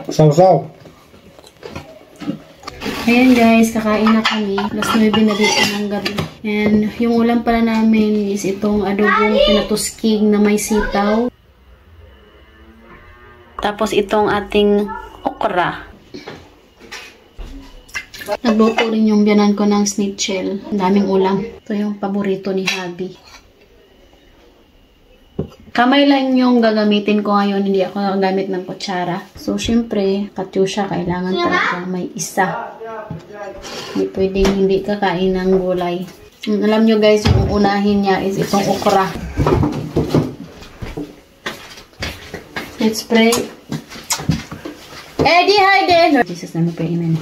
Sausaw. Ayan guys, kakain na kami. Alas 9 na dito ng gabi. And yung ulam pala namin is itong adobong pinatuskig na may sitaw. Tapos itong ating okra. Nagluto rin yung biyanan ko ng schnitzel. Ang daming ulam. Ito yung paborito ni Habi. Kamay lang yung gagamitin ko ngayon. Hindi ako gagamit ng kutsara. So, syempre, Katyusha, kailangan talaga may isa. Hindi pwedeng hindi kakain ng gulay. Alam nyo guys, yung unahin niya is itong okra. Let's pray. Eddie, hi there! Jesus, naman pa inan.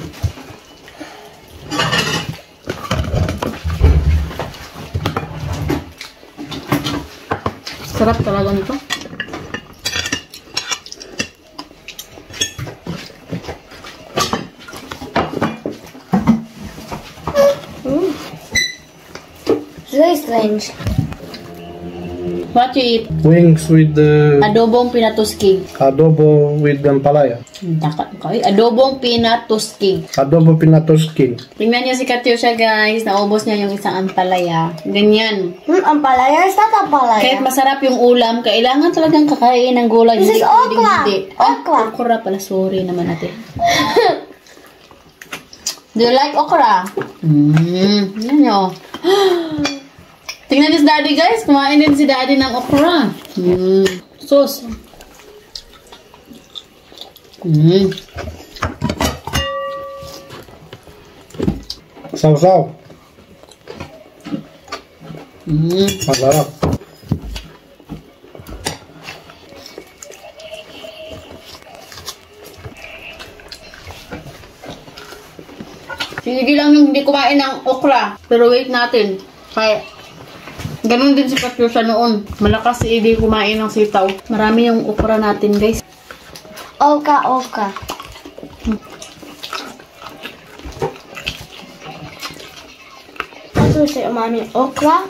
Sarap talaga nito. It's very strange. What you eat? Wings with the Adobong pinatuskig. adobo with ampalaya. Adobong pinatuskig. Adobo pinatuskig. Tingnan niyo si Katyusha guys. Naubos niya yung isang ampalaya. Ganyan. Ampalaya? Is that ampalaya? Kahit masarap yung ulam, kailangan talagang kakain ng gulay. This is okra. Okra. Okra pala. Sorry naman natin. Do you like okra? Yan nyo. Tingnan niyo si Daddy guys. Kumain din si Daddy ng okra. Sauce. Sausaw. Masarap. Sige lang yung hindi kumain ng okra. Pero wait natin. Kaya, ganun din si Katyusha noon. Malakas si Eddie kumain ng sitaw. Marami yung okra natin guys. Okra. Ano siya, mami? Okra?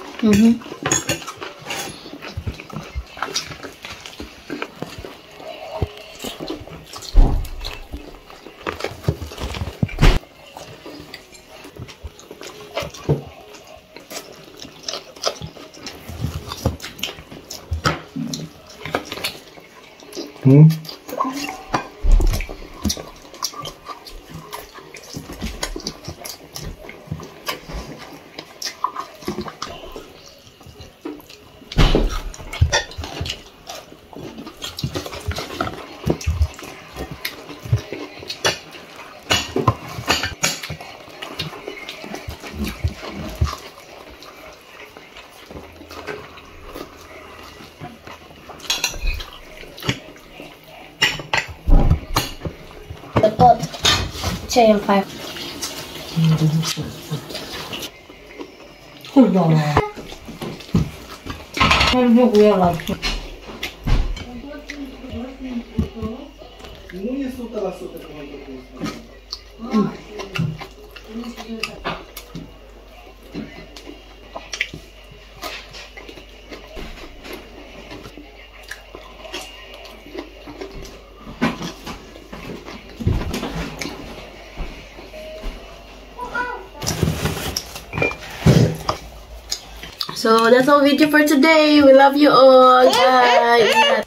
The pot. Siya yung 5. Hold on. I don't realize. So that's all video for today. We love you all. Bye.